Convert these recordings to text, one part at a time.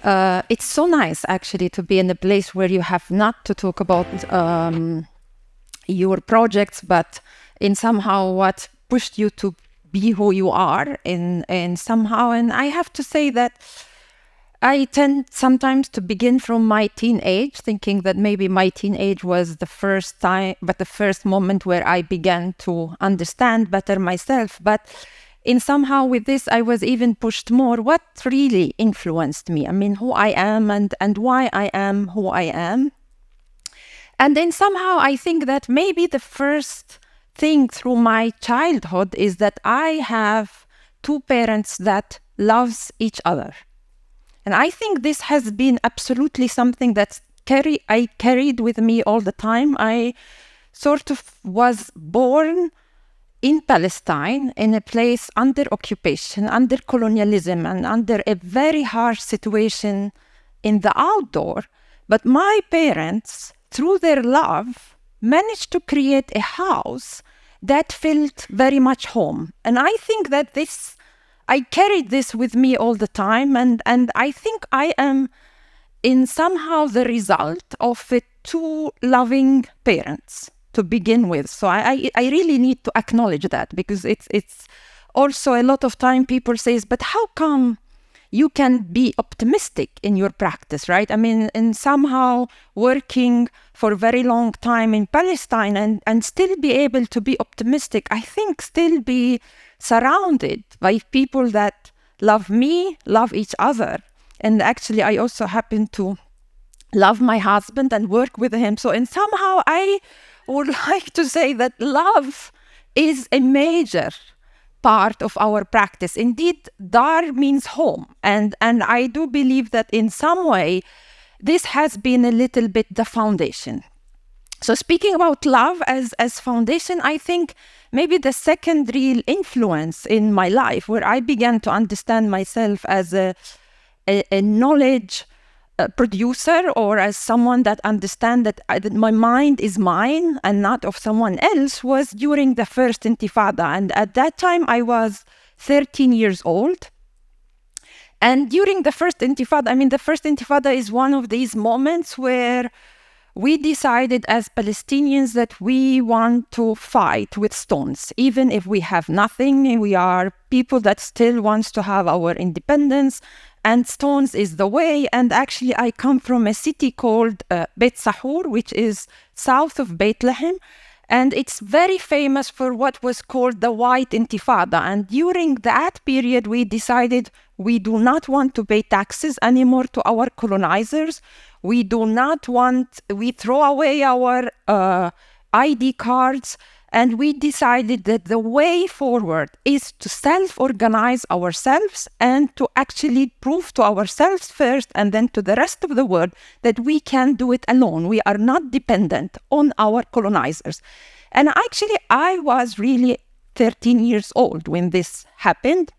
It's so nice, actually, to be in a place where you have not to talk about your projects, but in somehow what pushed you to be who you are in somehow. And I have to say that I tend sometimes to begin from my teenage, thinking that maybe my teenage was the first time, but the first moment where I began to understand better myself. But in somehow with this, I was even pushed more. What really influenced me? I mean, who I am and why I am who I am. And then somehow I think that maybe the first thing through my childhood is that I have two parents that loves each other. And I think this has been absolutely something that I carried with me all the time. I sort of was born in Palestine, in a place under occupation, under colonialism, and under a very harsh situation in the outdoor. But my parents, through their love, managed to create a house that felt very much home. And I think that I carried this with me all the time, and I think I am in somehow the result of two loving parents to begin with. So I really need to acknowledge that, because it's also a lot of time people says, but how come you can be optimistic in your practice, right? I mean, and somehow working for a very long time in Palestine and still be able to be optimistic, I think still be surrounded by people that love me, love each other. And actually, I also happen to love my husband and work with him. So, and somehow I would like to say that love is a major part of our practice. Indeed, DAAR means home. And I do believe that in some way, this has been a little bit the foundation. So speaking about love as foundation, I think maybe the second real influence in my life, where I began to understand myself as a knowledge producer, or as someone that understands that my mind is mine and not of someone else, was during the first Intifada. And at that time, I was 13 years old. And during the first Intifada, I mean, the first Intifada is one of these moments where we decided as Palestinians that we want to fight with stones. Even if we have nothing, we are people that still wants to have our independence, and stones is the way. And actually, I come from a city called Beit Sahour, which is south of Bethlehem. And it's very famous for what was called the White Intifada. And during that period, we decided we do not want to pay taxes anymore to our colonizers. We do not want, we throw away our ID cards. And we decided that the way forward is to self-organize ourselves and to actually prove to ourselves first and then to the rest of the world that we can do it alone. We are not dependent on our colonizers. And actually, I was really 13 years old when this happened.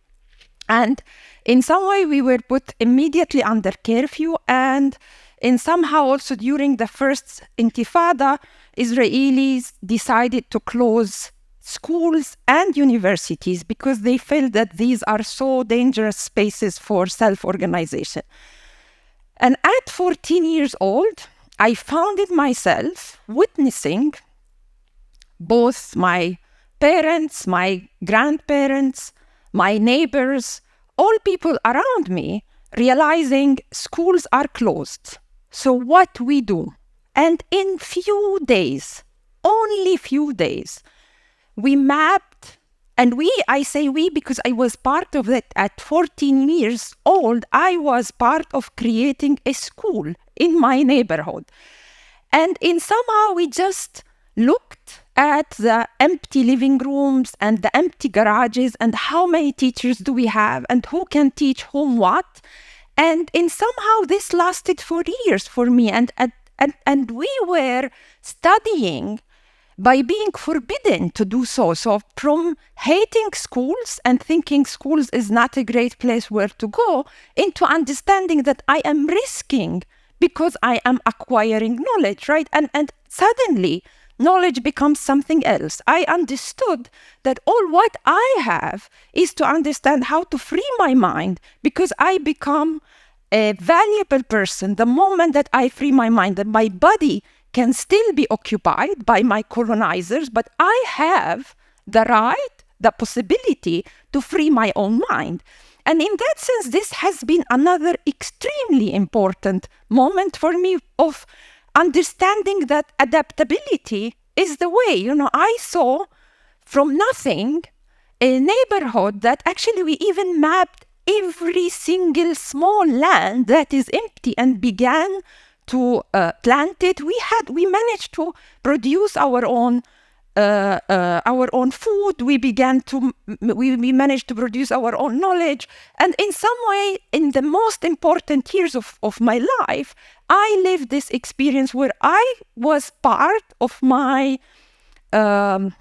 And in some way, we were put immediately under curfew. And in somehow also during the first Intifada, Israelis decided to close schools and universities because they felt that these are so dangerous spaces for self-organization. And at 14 years old, I found it myself witnessing both my parents, my grandparents, my neighbors, all people around me realizing schools are closed. So what we do? And in few days, only few days, we mapped, and I say we because I was part of it at 14 years old. I was part of creating a school in my neighborhood. And in somehow we just looked at the empty living rooms and the empty garages and how many teachers do we have and who can teach whom what. And in somehow this lasted for years for me. And we were studying by being forbidden to do so. So from hating schools and thinking schools is not a great place where to go, into understanding that I am risking because I am acquiring knowledge, right? And suddenly knowledge becomes something else. I understood that all what I have is to understand how to free my mind, because I become a valuable person the moment that I free my mind, that my body can still be occupied by my colonizers, but I have the right, the possibility to free my own mind. And in that sense, this has been another extremely important moment for me of understanding that adaptability is the way. You know, I saw from nothing a neighborhood that actually we even mapped every single small land that is empty and began to plant it. We managed to produce our own food. We managed to produce our own knowledge. And in some way, in the most important years of my life, I lived this experience where I was part of my, even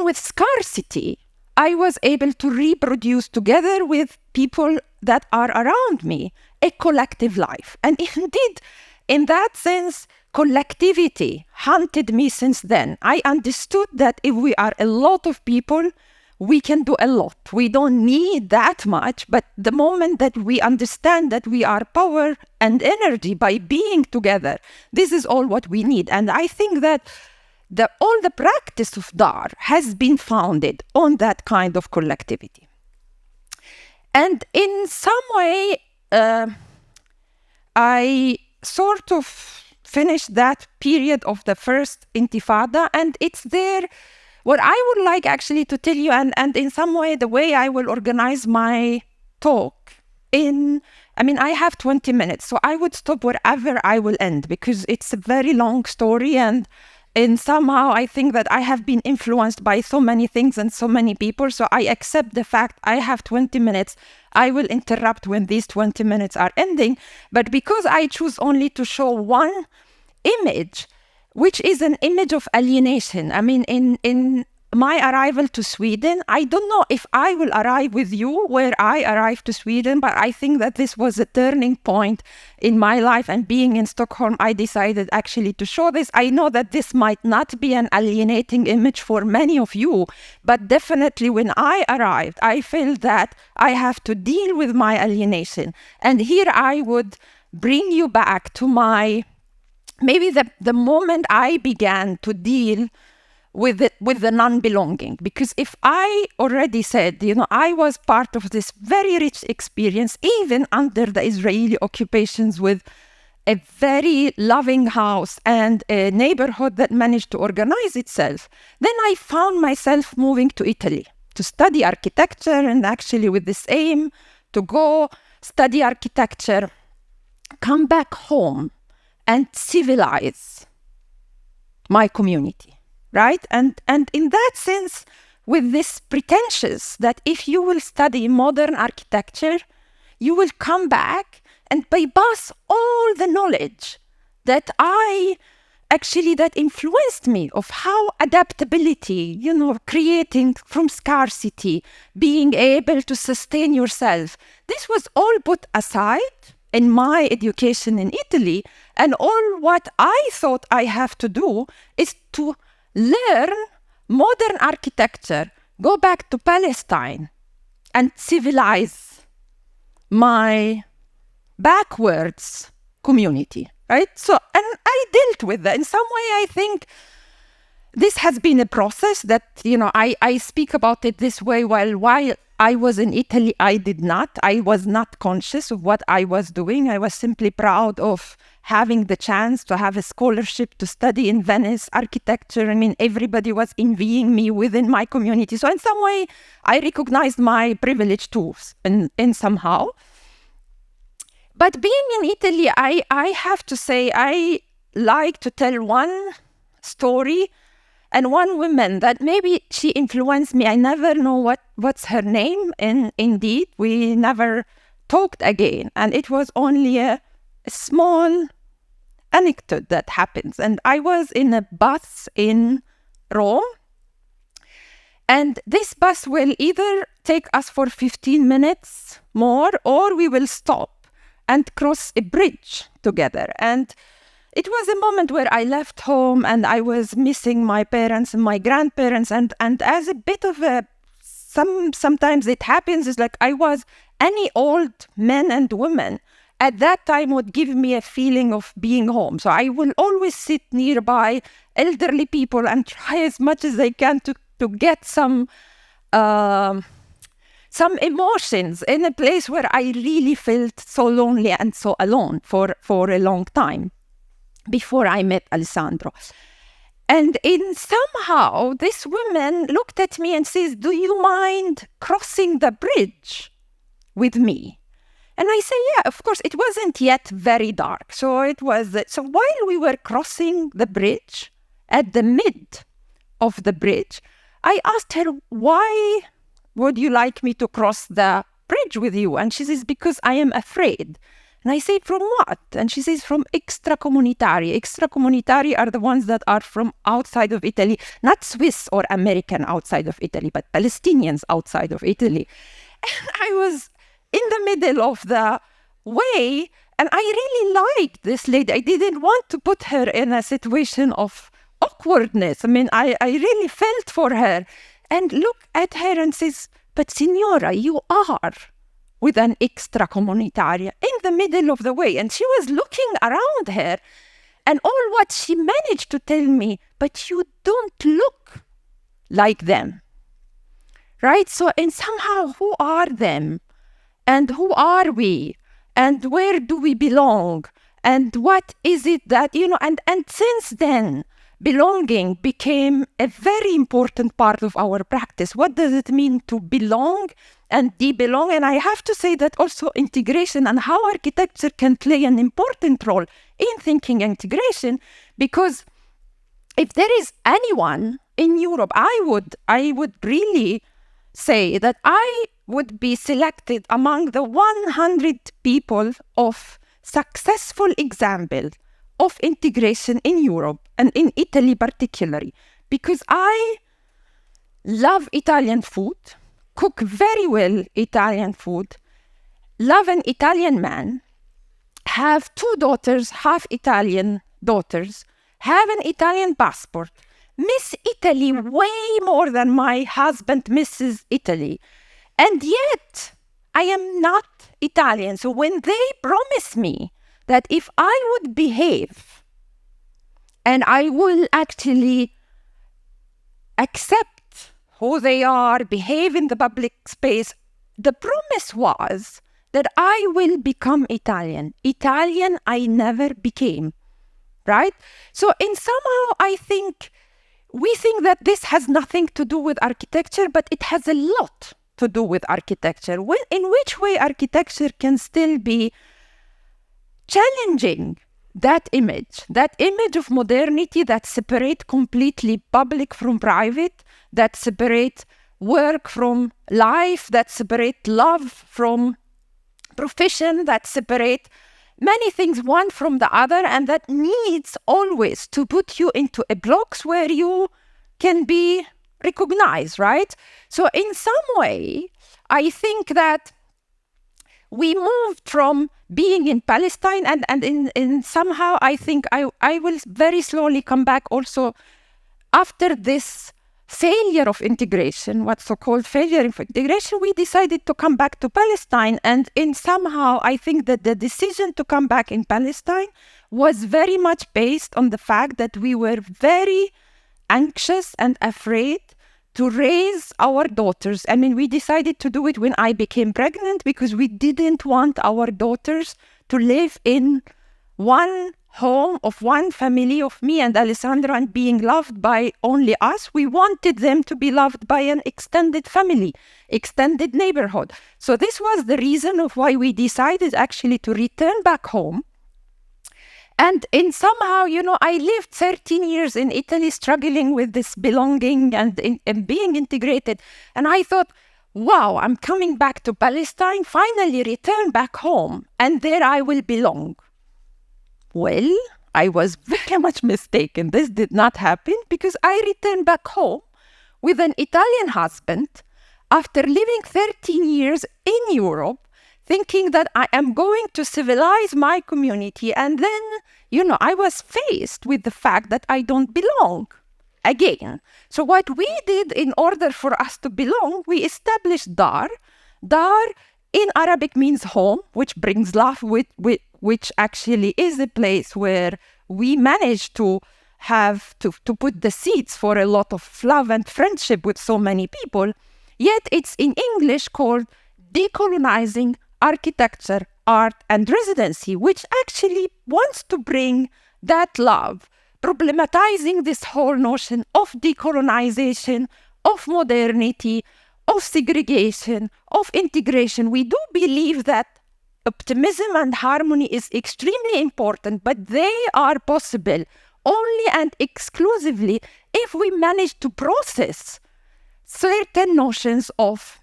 with scarcity, I was able to reproduce together with people that are around me a collective life. And indeed, in that sense, collectivity haunted me since then. I understood that if we are a lot of people, we can do a lot. We don't need that much, but the moment that we understand that we are power and energy by being together, this is all what we need. And I think that all the practice of DAAR has been founded on that kind of collectivity. And in some way, I sort of finished that period of the first Intifada, and it's there what I would like actually to tell you, and in some way the way I will organize my talk I have 20 minutes, so I would stop wherever I will end, because it's a very long story, and somehow I think that I have been influenced by so many things and so many people, so I accept the fact I have 20 minutes. I will interrupt when these 20 minutes are ending, but because I choose only to show one image, which is an image of alienation. I mean, in my arrival to Sweden, I don't know if I will arrive with you where I arrived to Sweden, but I think that this was a turning point in my life. And being in Stockholm, I decided actually to show this. I know that this might not be an alienating image for many of you, but definitely when I arrived, I felt that I have to deal with my alienation. And here I would bring you back to maybe the moment I began to deal with the non-belonging. Because if I already said, I was part of this very rich experience, even under the Israeli occupations, with a very loving house and a neighborhood that managed to organize itself, then I found myself moving to Italy to study architecture, and actually with this aim to go study architecture, come back home and civilize my community. Right? And in that sense, with this pretentious that if you will study modern architecture, you will come back and bypass all the knowledge that influenced me of how adaptability, creating from scarcity, being able to sustain yourself. This was all put aside in my education in Italy, and all what I thought I have to do is to learn modern architecture, go back to Palestine and civilize my backwards community, right? So, and I dealt with that. In some way, I think this has been a process that, I speak about it this way while I was in Italy, I was not conscious of what I was doing. I was simply proud of having the chance to have a scholarship to study in Venice architecture. I mean, everybody was envying me within my community. So in some way, I recognized my privilege too, in somehow. But being in Italy, I have to say, I like to tell one story and one woman that maybe she influenced me. I never know what's her name, and indeed, we never talked again. And it was only a small anecdote that happens. And I was in a bus in Rome, and this bus will either take us for 15 minutes more, or we will stop and cross a bridge together. And it was a moment where I left home and I was missing my parents and my grandparents, and as a bit of a sometimes it happens is like I was any old men and women at that time would give me a feeling of being home. So I will always sit nearby elderly people and try as much as I can to get some emotions in a place where I really felt so lonely and so alone for a long time before I met Alessandro. And somehow this woman looked at me and says, "Do you mind crossing the bridge with me?" And I say, yeah, of course. It wasn't yet very dark. So while we were crossing the bridge, at the mid of the bridge, I asked her, "Why would you like me to cross the bridge with you?" And she says, "Because I am afraid." And I say, "From what?" And she says, "From extracomunitari." Extracomunitari are the ones that are from outside of Italy, not Swiss or American outside of Italy, but Palestinians outside of Italy. And I was in the middle of the way, and I really liked this lady. I didn't want to put her in a situation of awkwardness. I mean, I really felt for her. And look at her and says, "But Signora, you are with an extracomunitaria in the middle of the way." And she was looking around her, and all what she managed to tell me, "But you don't look like them." Right? So, and somehow, who are them? And who are we? And where do we belong? And what is it that, and since then, belonging became a very important part of our practice. What does it mean to belong and de-belong? And I have to say that also integration and how architecture can play an important role in thinking integration, because if there is anyone in Europe, I would really say that I would be selected among the 100 people of successful example of integration in Europe and in Italy particularly, because I love Italian food, cook very well Italian food, love an Italian man, have 2 daughters, half Italian daughters, have an Italian passport, miss Italy way more than my husband misses Italy. And yet, I am not Italian. So when they promise me that if I would behave and I will actually accept who they are, behave in the public space, the promise was that I will become Italian. Italian I never became, right? So in somehow I think, we think that this has nothing to do with architecture, but it has a lot to do with architecture. In which way architecture can still be challenging that image of modernity that separate completely public from private, that separate work from life, that separate love from profession, that separate many things one from the other, and that needs always to put you into a box where you can be recognized, right? So in some way, I think that we moved from being in Palestine and in somehow I think I will very slowly come back also after this failure of integration, what's so-called failure of integration, we decided to come back to Palestine. And in somehow, I think that the decision to come back in Palestine was very much based on the fact that we were very anxious and afraid to raise our daughters. I mean, we decided to do it when I became pregnant because we didn't want our daughters to live in one home of one family of me and Alessandro and being loved by only us. We wanted them to be loved by an extended family, extended neighborhood. So this was the reason of why we decided actually to return back home. And in somehow, I lived 13 years in Italy struggling with this belonging and being integrated. And I thought, wow, I'm coming back to Palestine, finally return back home, and there I will belong. Well, I was very much mistaken. This did not happen because I returned back home with an Italian husband after living 13 years in Europe, thinking that I am going to civilize my community. And then, I was faced with the fact that I don't belong. again. So what we did in order for us to belong, we established DAAR. DAAR in Arabic means home, which brings love, which actually is a place where we managed to have to put the seeds for a lot of love and friendship with so many people. Yet it's in English called Decolonizing Architecture Art and Residency, which actually wants to bring that love, problematizing this whole notion of decolonization, of modernity, of segregation, of integration. We do believe that optimism and harmony is extremely important, but they are possible only and exclusively if we manage to process certain notions of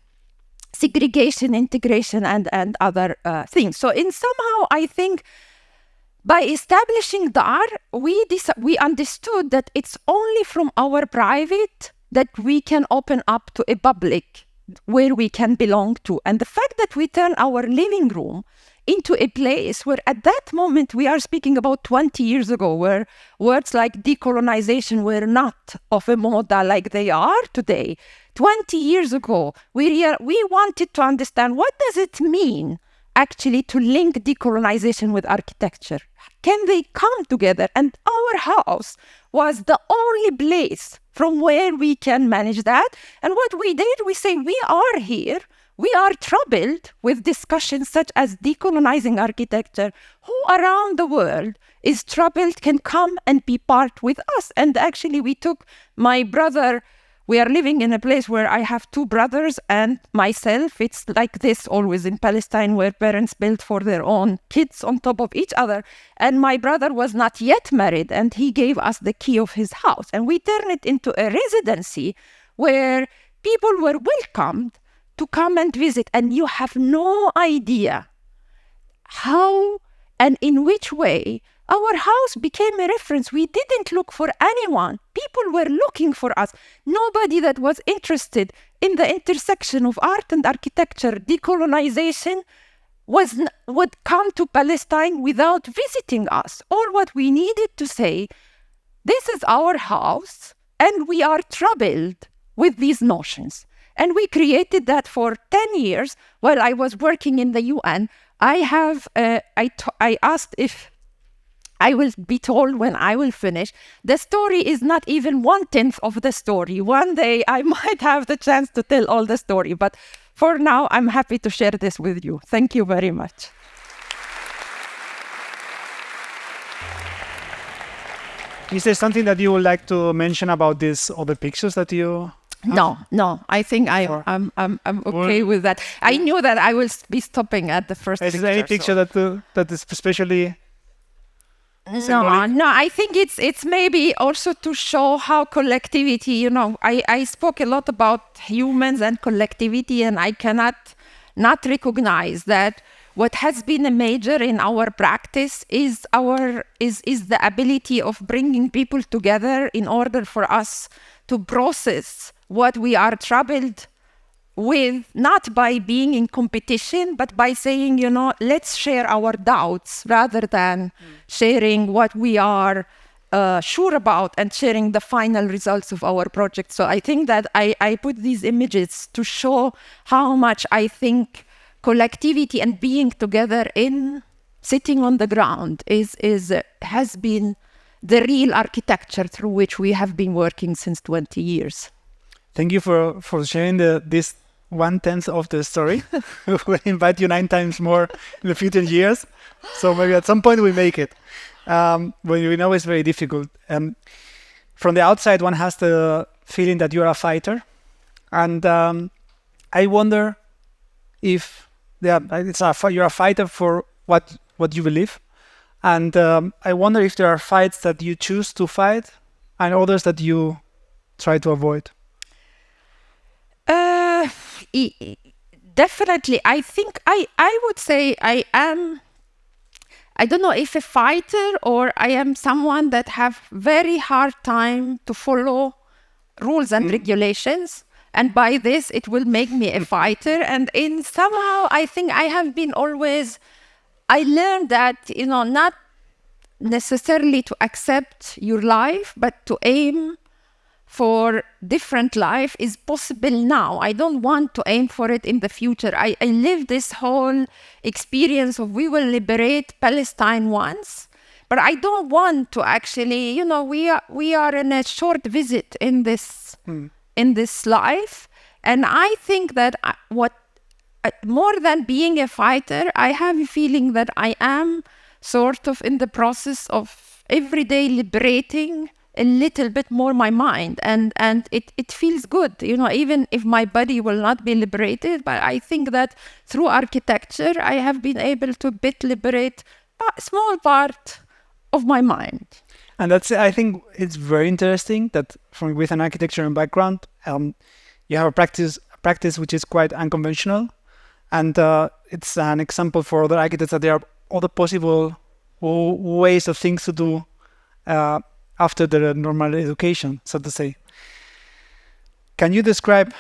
segregation, integration, and other things. So somehow, I think by establishing DAAR, we understood that it's only from our private that we can open up to a public where we can belong to. And the fact that we turn our living room into a place where at that moment, we are speaking about 20 years ago, where words like decolonization were not of a moda like they are today. 20 years ago, we wanted to understand, what does it mean actually to link decolonization with architecture? Can they come together? And our house was the only place from where we can manage that. And what we did, we say, we are here. We are troubled with discussions such as decolonizing architecture. Who around the world is troubled can come and be part with us. And actually, we took my brother. We are living in a place where I have two brothers and myself. It's like this always in Palestine, where parents build for their own kids on top of each other. And my brother was not yet married, and he gave us the key of his house. And we turned it into a residency where people were welcomed to come and visit. And you have no idea how and in which way our house became a reference. We didn't look for anyone. People were looking for us. Nobody that was interested in the intersection of art and architecture, decolonization, would come to Palestine without visiting us. All what we needed to say, this is our house, and we are troubled with these notions. And we created that for 10 years while I was working in the UN. I asked if I will be told when I will finish. The story is not even 1/10 of the story. One day I might have the chance to tell all the story, but for now, I'm happy to share this with you. Thank you very much. Is there something that you would like to mention about these other pictures that you... No. I think I'm okay with that. I knew that I will be stopping at the first picture. Is there any picture that is especially... No, I think it's maybe also to show how collectivity, I spoke a lot about humans and collectivity, and I cannot not recognize that what has been a major in our practice is the ability of bringing people together in order for us to process what we are troubled with, not by being in competition, but by saying, let's share our doubts rather than sharing what we are sure about and sharing the final results of our project. So I think that I put these images to show how much I think collectivity and being together in sitting on the ground has been the real architecture through which we have been working since 20 years. Thank you for sharing this 1/10 of the story. We'll invite you 9 times more in the future years. So maybe at some point we make it. When we know it's very difficult. From the outside, one has the feeling that you're a fighter. And I wonder if you're a fighter for what you believe. And I wonder if there are fights that you choose to fight and others that you try to avoid. Definitely. I think I would say I don't know if a fighter or I am someone that have very hard time to follow rules and regulations. And by this, it will make me a fighter. And somehow, I think I have been I learned that, not necessarily to accept your life, but to aim for different life is possible now. I don't want to aim for it in the future. I live this whole experience of we will liberate Palestine once, but I don't want to actually, you know, we are in a short visit in this life. And I think that more than being a fighter, I have a feeling that I am sort of in the process of every day liberating a little bit more my mind, and it feels good, you know, even if my body will not be liberated. But I think that through architecture I have been able to liberate a small part of my mind. And I think it's very interesting that with an architecture background, you have a practice which is quite unconventional, and it's an example for other architects that there are other possible ways of things to do after the normal education, so to say. Can you describe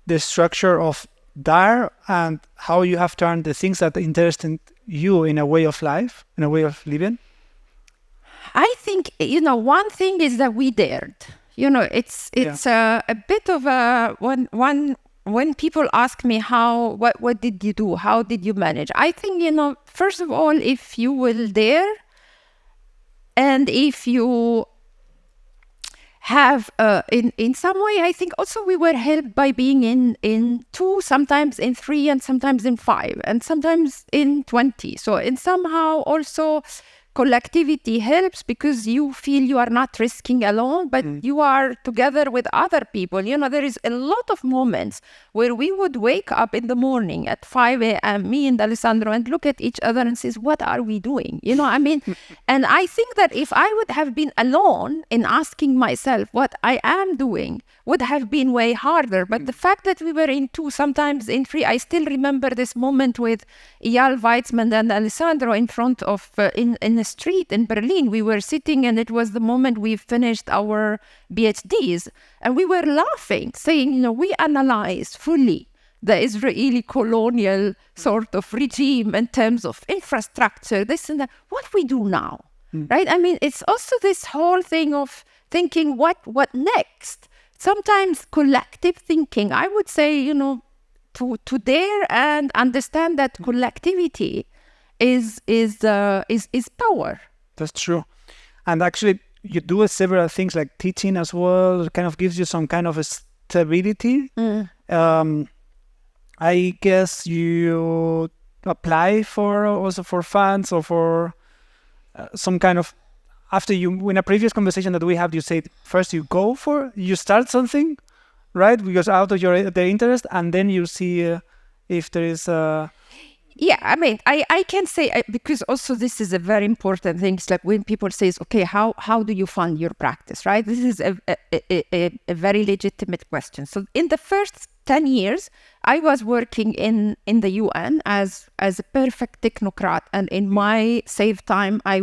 the structure of DAAR and how you have turned the things that interested you in a way of life, in a way of living? I think, you know, one thing is that we dared. You know, it's a bit of a when people ask me what did you do, how did you manage? I think, you know, first of all, if you will dare, and if you have, in some way, I think also we were helped by being in 2, sometimes in 3, and sometimes in 5, and sometimes in 20. So in somehow also collectivity helps, because you feel you are not risking alone, but you are together with other people. You know, there is a lot of moments where we would wake up in the morning at 5 a.m., me and Alessandro, and look at each other and says, what are we doing? You know, I mean, and I think that if I would have been alone in asking myself what I am doing would have been way harder. But the fact that we were in 2, sometimes in 3, I still remember this moment with Eyal, Weizman, and Alessandro in front of, in a street in Berlin. We were sitting, and it was the moment we finished our PhDs, and we were laughing, saying, you know, we analyzed fully the Israeli colonial sort of regime in terms of infrastructure, this and that. What we do now, right? I mean, it's also this whole thing of thinking what next. Sometimes collective thinking, I would say, you know, to dare and understand that collectivity is power. That's true. And actually, you do several things like teaching as well. It kind of gives you some kind of a stability. I guess you apply for funds or for some kind of, after you, in a previous conversation that we had, you said first you start something, right? Because out of the interest, and then you see if there is Yeah, I mean, I can say, because also this is a very important thing. It's like when people say, okay, how do you fund your practice, right? This is a very legitimate question. So in the first 10 years, I was working in the UN as a perfect technocrat, and in my save time, I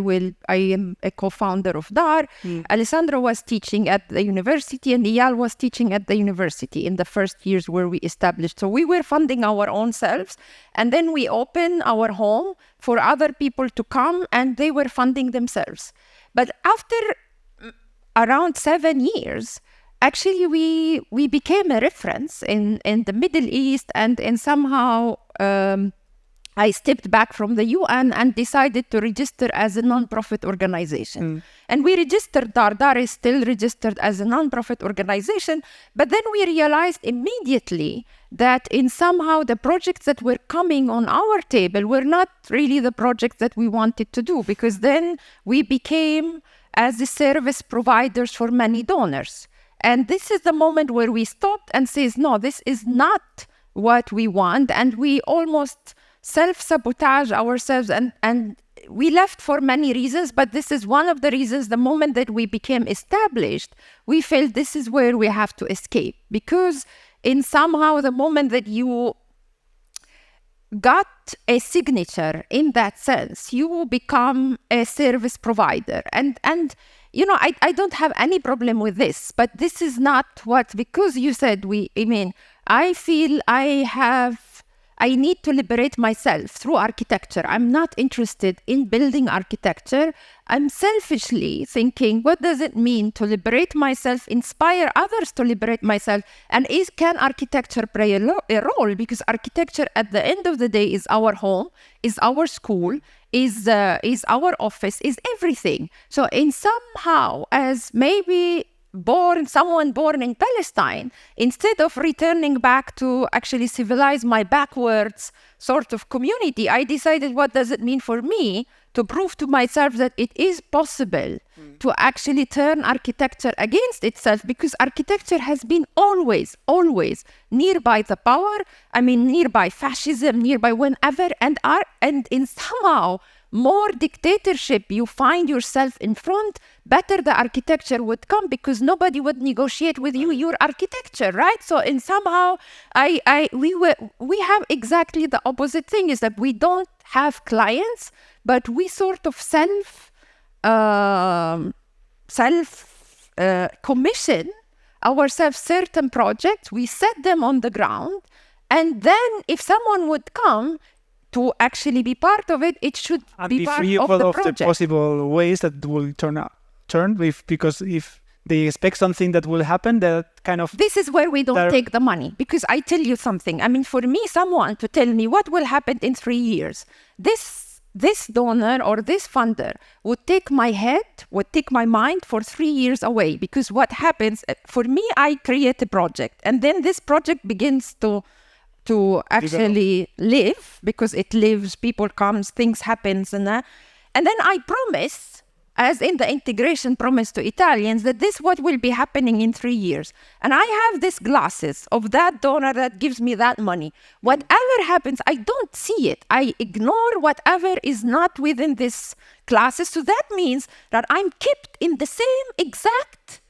am a co-founder of DAAR. Alessandro was teaching at the university, and Eyal was teaching at the university in the first years where we established. So we were funding our own selves, and then we opened our home for other people to come, and they were funding themselves. But after around 7 years, actually, we became a reference in the Middle East, and somehow I stepped back from the UN and decided to register as a non-profit organization. And we registered DAAR. DAAR is still registered as a non-profit organization, but then we realized immediately that in somehow the projects that were coming on our table were not really the projects that we wanted to do, because then we became as the service providers for many donors. And this is the moment where we stopped and says, no, this is not what we want. And we almost self-sabotage ourselves. And we left for many reasons, but this is one of the reasons. The moment that we became established, we felt this is where we have to escape. Because in somehow the moment that you got a signature in that sense, you become a service provider. And you know, I don't have any problem with this, but this is not what, because you said I feel I need to liberate myself through architecture. I'm not interested in building architecture. I'm selfishly thinking, what does it mean to liberate myself, inspire others to liberate myself? And can architecture play a role? Because architecture at the end of the day is our home, is our school, is our office, is everything. So in somehow, as maybe someone born in Palestine, instead of returning back to actually civilize my backwards sort of community, I decided, what does it mean for me to prove to myself that it is possible to actually turn architecture against itself, because architecture has been always nearby the power, nearby fascism, nearby whenever, and in somehow more dictatorship you find yourself in front, better the architecture would come, because nobody would negotiate with you your architecture, right? So in somehow we have exactly the opposite thing, is that we don't have clients, but we sort of commission ourselves certain projects, we set them on the ground, and then if someone would come to actually be part of it, it should be part free of the project. The possible ways that will turn with, because if they expect something that will happen, that kind of... This is where we don't take the money, because I tell you something. For me, someone to tell me what will happen in 3 years, this donor or this funder would take my head, would take my mind for 3 years away, because what happens, for me, I create a project, and then this project begins to actually live, because it lives, people comes, things happens, and then I promise, as in the integration promise to Italians, that this what will be happening in 3 years. And I have these glasses of that donor that gives me that money. Whatever happens, I don't see it. I ignore whatever is not within this glasses. So that means that I'm kept in the same exact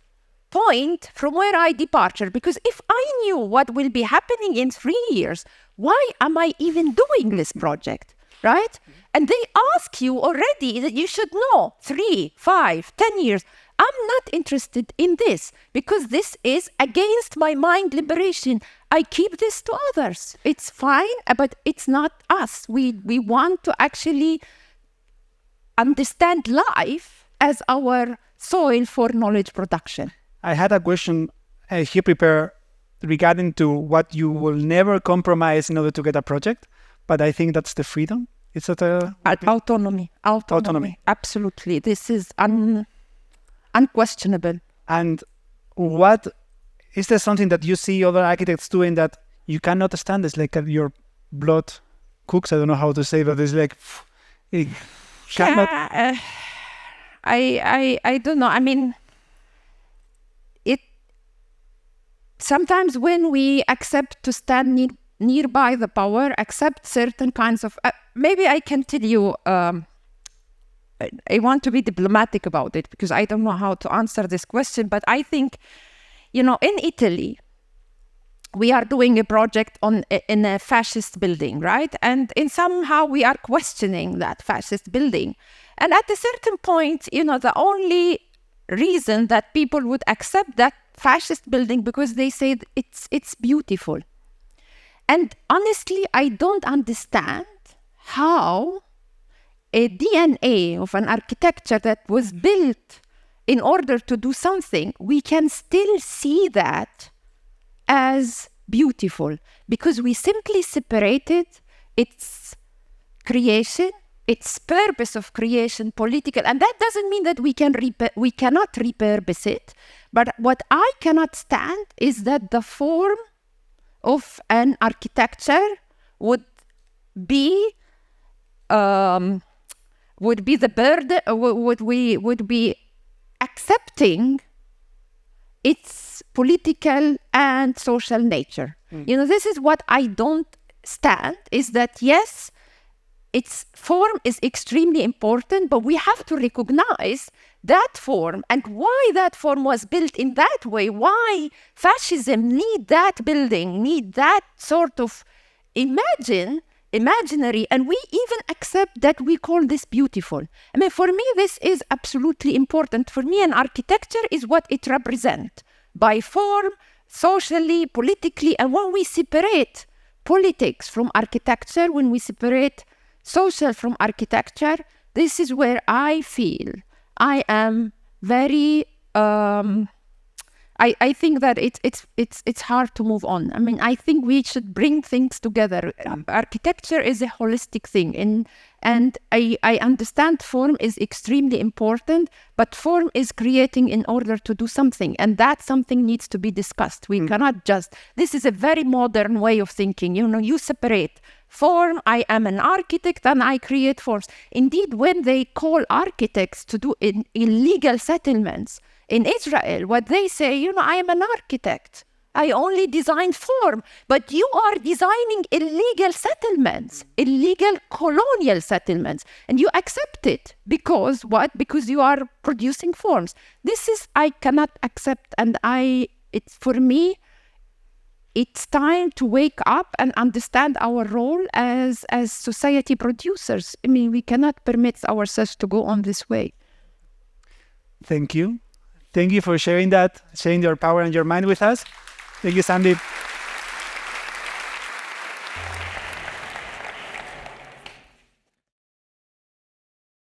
point from where I departed, because if I knew what will be happening in 3 years, why am I even doing this project, right? And they ask you already that you should know 3, 5, 10 years. I'm not interested in this, because this is against my mind liberation. I keep this to others. It's fine, but it's not us. We want to actually understand life as our soil for knowledge production. I had a question here prepared regarding to what you will never compromise in order to get a project, but I think that's the freedom. Is that autonomy? Autonomy. Absolutely. This is unquestionable. And what is there something that you see other architects doing that you cannot stand? It's like your blood cooks. I don't know how to say, but it's like it cannot. I don't know. Sometimes when we accept to stand nearby the power, accept certain kinds of... maybe I can tell you, I want to be diplomatic about it, because I don't know how to answer this question, but I think, in Italy, we are doing a project in a fascist building, right? And somehow we are questioning that fascist building. And at a certain point, the only reason that people would accept that fascist building, because they say it's beautiful. And honestly, I don't understand how a DNA of an architecture that was built in order to do something, we can still see that as beautiful, because we simply separated its creation, its purpose of creation, political, and that doesn't mean that we cannot repurpose it. But what I cannot stand is that the form of an architecture would be the burden. Would be accepting its political and social nature. This is what I don't stand. Is that yes, its form is extremely important, but we have to recognize that form and why that form was built in that way, why fascism need that building, need that sort of imaginary, and we even accept that we call this beautiful. For me, this is absolutely important. For me, an architecture is what it represents by form, socially, politically, and when we separate politics from architecture, when we separate social from architecture, this is where I feel I am very. I think that it's hard to move on. I mean, I think we should bring things together. Architecture is a holistic thing, and I understand form is extremely important, but form is creating in order to do something, and that something needs to be discussed. We cannot just. This is a very modern way of thinking. You separate form. I am an architect and I create forms. Indeed, when they call architects to do illegal settlements in Israel, what they say, I am an architect. I only design form, but you are designing illegal settlements, illegal colonial settlements, and you accept it because what? Because you are producing forms. This is I cannot accept, and for me, it's time to wake up and understand our role as society producers. I mean, we cannot permit ourselves to go on this way. Thank you. Thank you for sharing that, sharing your power and your mind with us. Thank you, Sandi.